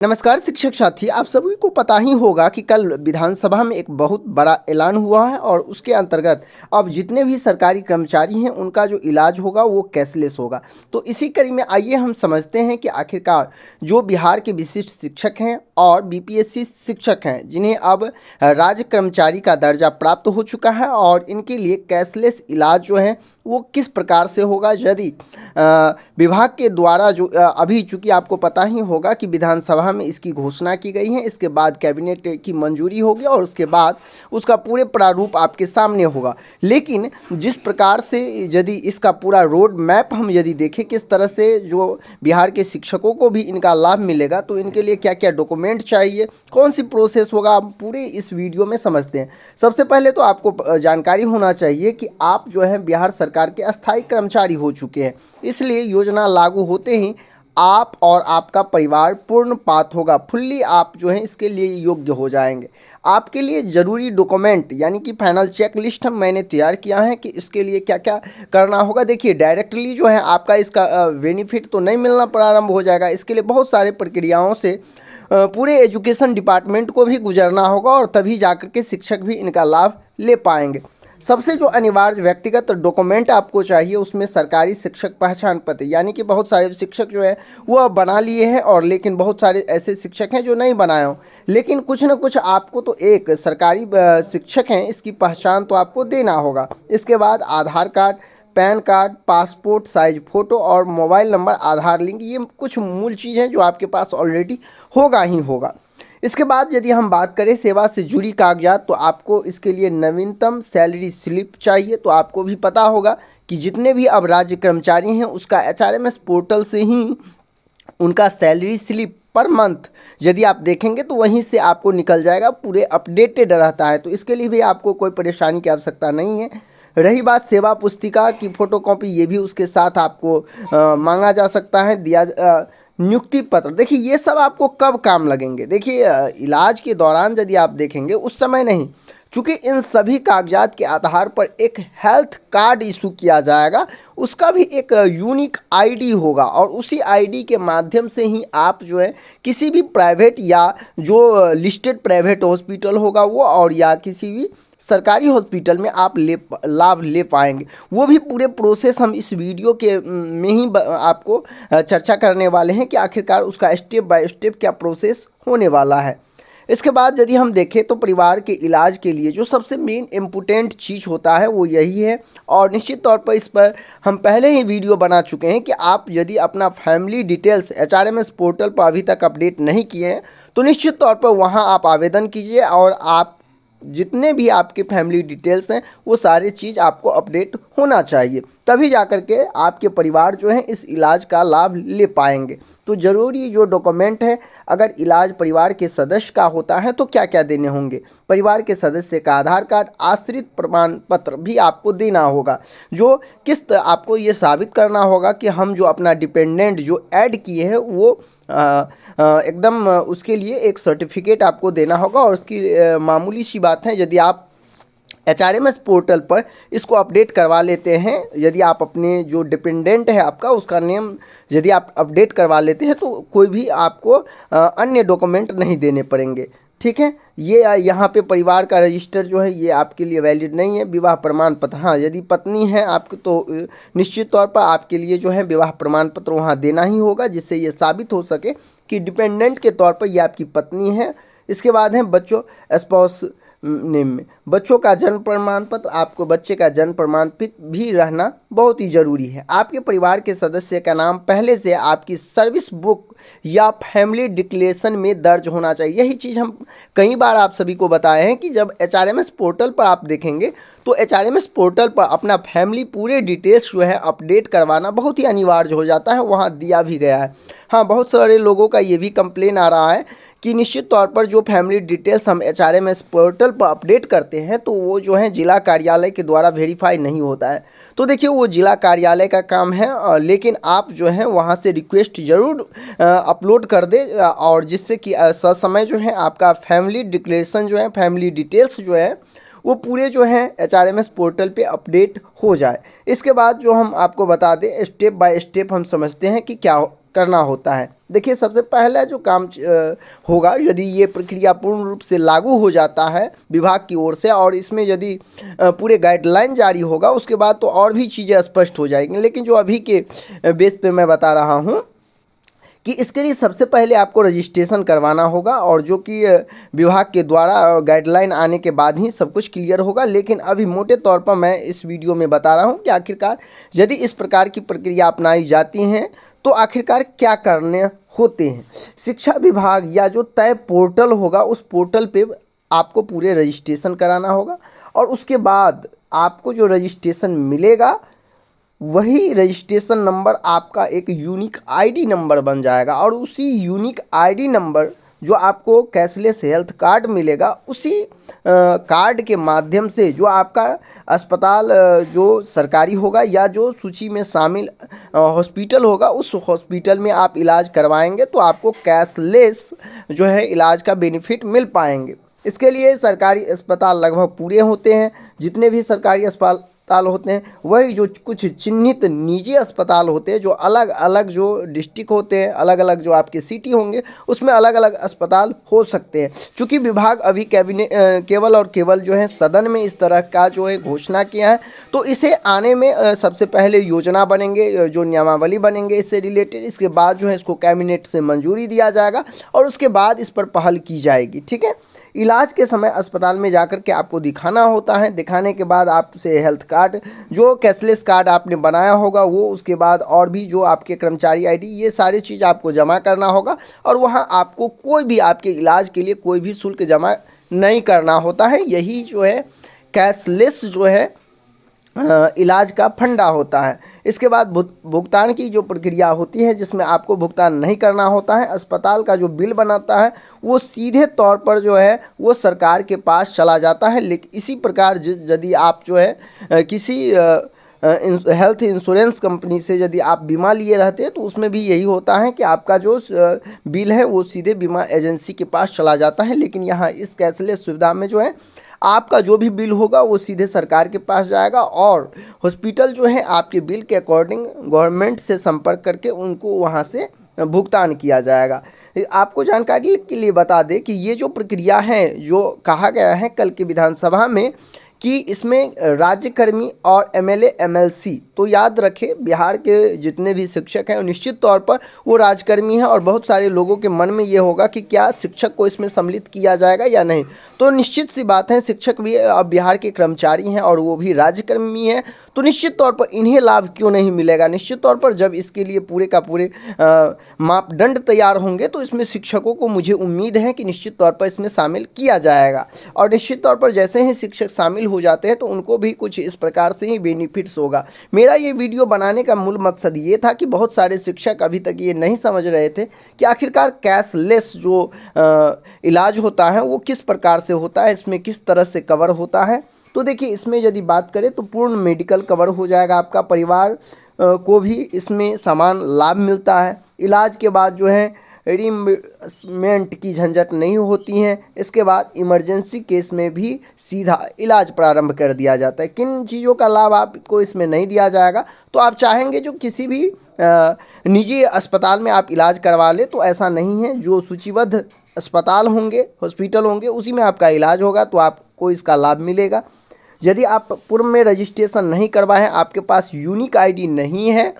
नमस्कार शिक्षक साथी, आप सभी को पता ही होगा कि कल विधानसभा में एक बहुत बड़ा ऐलान हुआ है और उसके अंतर्गत अब जितने भी सरकारी कर्मचारी हैं उनका जो इलाज होगा वो कैशलेस होगा। तो इसी कड़ी में आइए हम समझते हैं कि आखिरकार जो बिहार के विशिष्ट शिक्षक हैं और बीपीएससी शिक्षक हैं जिन्हें अब राज्य कर्मचारी का दर्जा प्राप्त हो चुका है और इनके लिए कैशलेस इलाज जो है वो किस प्रकार से होगा यदि विभाग के द्वारा जो अभी चूंकि आपको पता ही होगा कि विधानसभा में इसकी घोषणा की गई है, इसके बाद कैबिनेट की मंजूरी होगी और उसके बाद उसका पूरे प्रारूप आपके सामने होगा। लेकिन जिस प्रकार से यदि इसका पूरा रोड मैप हम यदि देखें किस तरह से जो बिहार के शिक्षकों को भी इनका लाभ मिलेगा तो इनके लिए क्या क्या डॉक्यूमेंट चाहिए, कौन सी प्रोसेस होगा, आप पूरे इस वीडियो में समझते हैं। सबसे पहले तो आपको जानकारी होना चाहिए कि आप जो है बिहार सरकार के अस्थायी कर्मचारी हो चुके हैं, इसलिए योजना लागू होते ही आप और आपका परिवार पूर्ण पात्र होगा, फुल्ली आप जो है इसके लिए योग्य हो जाएंगे। आपके लिए ज़रूरी डॉक्यूमेंट यानी कि फाइनल चेक लिस्ट मैंने तैयार किया है कि इसके लिए क्या क्या करना होगा। देखिए डायरेक्टली जो है आपका इसका बेनिफिट तो नहीं मिलना प्रारंभ हो जाएगा, इसके लिए बहुत सारे प्रक्रियाओं से पूरे एजुकेशन डिपार्टमेंट को भी गुजरना होगा और तभी जाकर के शिक्षक भी इनका लाभ ले पाएंगे। सबसे जो अनिवार्य व्यक्तिगत डॉक्यूमेंट आपको चाहिए उसमें सरकारी शिक्षक पहचान पत्र, यानी कि बहुत सारे शिक्षक जो है वो अब बना लिए हैं और लेकिन बहुत सारे ऐसे शिक्षक हैं जो नहीं बनाए हों, लेकिन कुछ न कुछ आपको तो एक सरकारी शिक्षक हैं इसकी पहचान तो आपको देना होगा। इसके बाद Aadhaar card, PAN card, passport size photo और मोबाइल नंबर आधार लिंक, ये कुछ मूल चीज़ हैं जो आपके पास ऑलरेडी होगा ही होगा। इसके बाद यदि हम बात करें सेवा से जुड़ी कागजात तो आपको इसके लिए नवीनतम सैलरी स्लिप चाहिए। तो आपको भी पता होगा कि जितने भी अब राज्य कर्मचारी हैं उसका एचआरएमएस पोर्टल से ही उनका सैलरी स्लिप पर मंथ यदि आप देखेंगे तो वहीं से आपको निकल जाएगा, पूरे अपडेटेड रहता है, तो इसके लिए भी आपको कोई परेशानी की आवश्यकता नहीं है। रही बात सेवा पुस्तिका की फ़ोटोकॉपी, ये भी उसके साथ आपको मांगा जा सकता है, नियुक्ति पत्र। देखिए ये सब आपको कब काम लगेंगे, देखिए इलाज के दौरान यदि आप देखेंगे उस समय नहीं, चूँकि इन सभी कागजात के आधार पर एक हेल्थ कार्ड इशू किया जाएगा, उसका भी एक यूनिक आईडी होगा और उसी आईडी के माध्यम से ही आप जो है किसी भी प्राइवेट या जो लिस्टेड प्राइवेट हॉस्पिटल होगा वो और या किसी भी सरकारी हॉस्पिटल में आप लाभ ले पाएंगे। वो भी पूरे प्रोसेस हम इस वीडियो के में ही आपको चर्चा करने वाले हैं कि आखिरकार उसका स्टेप बाय स्टेप क्या प्रोसेस होने वाला है। इसके बाद यदि हम देखें तो परिवार के इलाज के लिए जो सबसे मेन इम्पोर्टेंट चीज़ होता है वो यही है और निश्चित तौर पर इस पर हम पहले ही वीडियो बना चुके हैं कि आप यदि अपना फैमिली डिटेल्स एचआरएमएस पोर्टल पर अभी तक अपडेट नहीं किए हैं तो निश्चित तौर पर वहां आप आवेदन कीजिए और आप जितने भी आपके फैमिली डिटेल्स हैं वो सारी चीज़ आपको अपडेट होना चाहिए, तभी जाकर के आपके परिवार जो है इस इलाज का लाभ ले पाएंगे। तो ज़रूरी जो डॉक्यूमेंट है, अगर इलाज परिवार के सदस्य का होता है तो क्या क्या देने होंगे, परिवार के सदस्य का आधार कार्ड, आश्रित प्रमाण पत्र भी आपको देना होगा, जो किस्त आपको ये साबित करना होगा कि हम जो अपना डिपेंडेंट जो ऐड किए हैं वो एकदम उसके लिए एक सर्टिफिकेट आपको देना होगा। और उसकी मामूली सी बात है, यदि आप एचआरएमएस पोर्टल पर इसको अपडेट करवा लेते हैं, यदि आप अपने जो डिपेंडेंट है आपका उसका नेम यदि आप अपडेट करवा लेते हैं तो कोई भी आपको अन्य डॉक्यूमेंट नहीं देने पड़ेंगे, ठीक है। ये यहाँ पे परिवार का रजिस्टर जो है ये आपके लिए वैलिड नहीं है। विवाह प्रमाण पत्र, हाँ यदि पत्नी है आपको तो निश्चित तौर पर आपके लिए जो है विवाह प्रमाण पत्र वहाँ देना ही होगा जिससे ये साबित हो सके कि डिपेंडेंट के तौर पर ये आपकी पत्नी है। इसके बाद है बच्चों स्पाउस नेम में बच्चों का जन्म प्रमाण पत्र, आपको बच्चे का जन्म प्रमाण पत्र भी रहना बहुत ही ज़रूरी है। आपके परिवार के सदस्य का नाम पहले से आपकी सर्विस बुक या फैमिली डिक्लेरेशन में दर्ज होना चाहिए। यही चीज़ हम कई बार आप सभी को बताए हैं कि जब एचआरएमएस पोर्टल पर आप देखेंगे तो एचआरएमएस पोर्टल पर अपना फैमिली पूरे डिटेल्स जो है अपडेट करवाना बहुत ही अनिवार्य हो जाता है, वहाँ दिया भी गया है। हाँ बहुत सारे लोगों का ये भी कंप्लेन आ रहा है कि निश्चित तौर पर जो फैमिली डिटेल्स हम एचआरएमएस पोर्टल पर अपडेट करते हैं तो वो जो है जिला कार्यालय के द्वारा वेरीफाई नहीं होता है। तो देखिए वो जिला कार्यालय का काम है, लेकिन आप जो है वहाँ से रिक्वेस्ट ज़रूर अपलोड कर दे और जिससे कि ससमय जो है आपका फैमिली डिक्लेरेशन जो है फैमिली डिटेल्स जो है वो पूरे जो है HRMS पोर्टल पे अपडेट हो जाए। इसके बाद जो हम आपको बता दें, स्टेप बाय स्टेप हम समझते हैं कि क्या करना होता है। देखिए, सबसे पहला जो काम होगा, यदि ये प्रक्रिया पूर्ण रूप से लागू हो जाता है विभाग की ओर से और इसमें यदि पूरे गाइडलाइन जारी होगा, उसके बाद तो और भी चीज़ें स्पष्ट हो जाएंगी। लेकिन जो अभी के बेस पे मैं बता रहा हूँ कि इसके लिए सबसे पहले आपको रजिस्ट्रेशन करवाना होगा, और जो कि विभाग के द्वारा गाइडलाइन आने के बाद ही सब कुछ क्लियर होगा। लेकिन अभी मोटे तौर पर मैं इस वीडियो में बता रहा हूँ कि आखिरकार यदि इस प्रकार की प्रक्रिया अपनाई जाती हैं तो आखिरकार क्या करने होते हैं। शिक्षा विभाग या जो तय पोर्टल होगा, उस पोर्टल पे आपको पूरे रजिस्ट्रेशन कराना होगा, और उसके बाद आपको जो रजिस्ट्रेशन मिलेगा वही रजिस्ट्रेशन नंबर आपका एक यूनिक आईडी नंबर बन जाएगा, और उसी यूनिक आईडी नंबर जो आपको कैशलेस हेल्थ कार्ड मिलेगा, उसी कार्ड के माध्यम से जो आपका अस्पताल जो सरकारी होगा या जो सूची में शामिल हॉस्पिटल होगा, उस हॉस्पिटल में आप इलाज करवाएंगे तो आपको कैशलेस जो है इलाज का बेनिफिट मिल पाएंगे। इसके लिए सरकारी अस्पताल लगभग पूरे होते हैं। जितने भी सरकारी अस्पताल होते हैं, वही जो कुछ चिन्हित निजी अस्पताल होते हैं, जो अलग अलग जो डिस्ट्रिक्ट होते हैं, अलग अलग जो आपके सिटी होंगे, उसमें अलग अलग अस्पताल हो सकते हैं। क्योंकि विभाग अभी केवल और केवल जो है सदन में इस तरह का जो है घोषणा किया है, तो इसे आने में सबसे पहले योजना बनेंगे, जो नियमावली बनेंगे इससे रिलेटेड। इसके बाद जो है इसको कैबिनेट से मंजूरी दिया जाएगा और उसके बाद इस पर पहल की जाएगी। ठीक है। इलाज के समय अस्पताल में जाकर के आपको दिखाना होता है। दिखाने के बाद आपसे हेल्थ कार्ड, जो कैशलेस कार्ड आपने बनाया होगा वो, उसके बाद और भी जो आपके कर्मचारी आईडी, ये सारी चीज़ आपको जमा करना होगा, और वहाँ आपको कोई भी आपके इलाज के लिए कोई भी शुल्क जमा नहीं करना होता है। यही जो है कैशलेस जो है इलाज का फंडा होता है। इसके बाद भुगतान की जो प्रक्रिया होती है, जिसमें आपको भुगतान नहीं करना होता है। अस्पताल का जो बिल बनाता है वो सीधे तौर पर जो है वो सरकार के पास चला जाता है। लेकिन इसी प्रकार यदि आप जो है किसी हेल्थ इंश्योरेंस कंपनी से यदि आप बीमा लिए रहते हैं, तो उसमें भी यही होता है कि आपका जो बिल है वो सीधे बीमा एजेंसी के पास चला जाता है। लेकिन यहाँ इस कैशलेस सुविधा में जो है आपका जो भी बिल होगा वो सीधे सरकार के पास जाएगा, और हॉस्पिटल जो है आपके बिल के अकॉर्डिंग गवर्नमेंट से संपर्क करके उनको वहाँ से भुगतान किया जाएगा। आपको जानकारी के लिए बता दें कि ये जो प्रक्रिया है, जो कहा गया है कल की विधानसभा में कि इसमें राज्यकर्मी और एमएलए एमएलसी, तो याद रखें बिहार के जितने भी शिक्षक हैं निश्चित तौर पर वो राजकर्मी हैं, और बहुत सारे लोगों के मन में ये होगा कि क्या शिक्षक को इसमें सम्मिलित किया जाएगा या नहीं। तो निश्चित सी बात है, शिक्षक भी अब बिहार के कर्मचारी हैं और वो भी राज्यकर्मी हैं, तो निश्चित तौर पर इन्हें लाभ क्यों नहीं मिलेगा। निश्चित तौर पर जब इसके लिए पूरे का पूरे मापदंड तैयार होंगे तो इसमें शिक्षकों को मुझे उम्मीद है कि निश्चित तौर पर इसमें शामिल किया जाएगा, और निश्चित तौर पर जैसे ही शिक्षक शामिल हो जाते हैं तो उनको भी कुछ इस प्रकार से ही बेनिफिट्स होगा। मेरा ये वीडियो बनाने का मूल मकसद ये था कि बहुत सारे शिक्षक अभी तक ये नहीं समझ रहे थे कि आखिरकार कैशलेस जो इलाज होता है वो किस प्रकार से होता है, इसमें किस तरह से कवर होता है। तो देखिए, इसमें यदि बात करें तो पूर्ण मेडिकल कवर हो जाएगा, आपका परिवार को भी इसमें समान लाभ मिलता है। इलाज के बाद जो है रीइंबर्समेंट की झंझट नहीं होती हैं। इसके बाद इमरजेंसी केस में भी सीधा इलाज प्रारंभ कर दिया जाता है। किन चीज़ों का लाभ आपको इसमें नहीं दिया जाएगा, तो आप चाहेंगे जो किसी भी निजी अस्पताल में आप इलाज करवा ले, तो ऐसा नहीं है। जो सूचीबद्ध अस्पताल होंगे, हॉस्पिटल होंगे, उसी में आपका इलाज होगा तो आपको इसका लाभ मिलेगा। यदि आप पूर्व में रजिस्ट्रेशन नहीं करवाए हैं, आपके पास यूनिक आईडी नहीं है,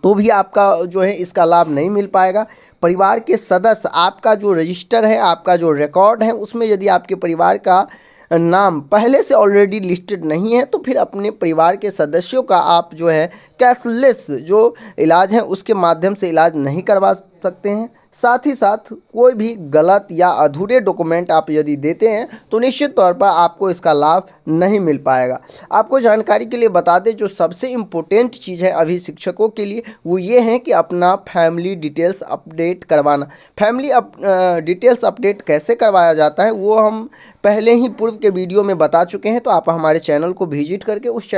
तो भी आपका जो है इसका लाभ नहीं मिल पाएगा। परिवार के सदस्य, आपका जो रजिस्टर है, आपका जो रिकॉर्ड है, उसमें यदि आपके परिवार का नाम पहले से ऑलरेडी लिस्टेड नहीं है, तो फिर अपने परिवार के सदस्यों का आप जो है कैशलेस जो इलाज है उसके माध्यम से इलाज नहीं करवा सकते हैं। साथ ही साथ कोई भी गलत या अधूरे डॉक्यूमेंट आप यदि देते हैं तो निश्चित तौर पर आपको इसका लाभ नहीं मिल पाएगा। आपको जानकारी के लिए बता दें, जो सबसे इम्पोर्टेंट चीज़ है अभी शिक्षकों के लिए वो ये है कि अपना फैमिली डिटेल्स अपडेट करवाना। फैमिली डिटेल्स अपडेट कैसे करवाया जाता है वो हम पहले ही पूर्व के वीडियो में बता चुके हैं, तो आप हमारे चैनल को विजिट करके उस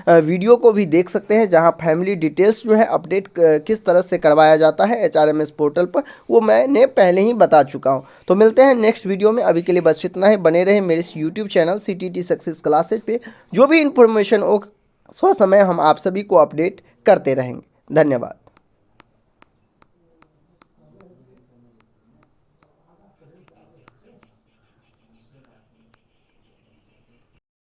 वीडियो को भी देख सकते हैं, जहाँ यहाँ फैमिली डिटेल्स जो है अपडेट किस तरह से करवाया जाता है HRMS पोर्टल पर, वो मैंने पहले ही बता चुका हूँ। तो मिलते हैं नेक्स्ट वीडियो में, अभी के लिए बस इतना है। बने रहे मेरे इस YouTube channel CTT success classes पे, जो भी इन्फॉर्मेशन हो समय हम आप सभी को अपडेट करते रहेंगे। धन्यवाद।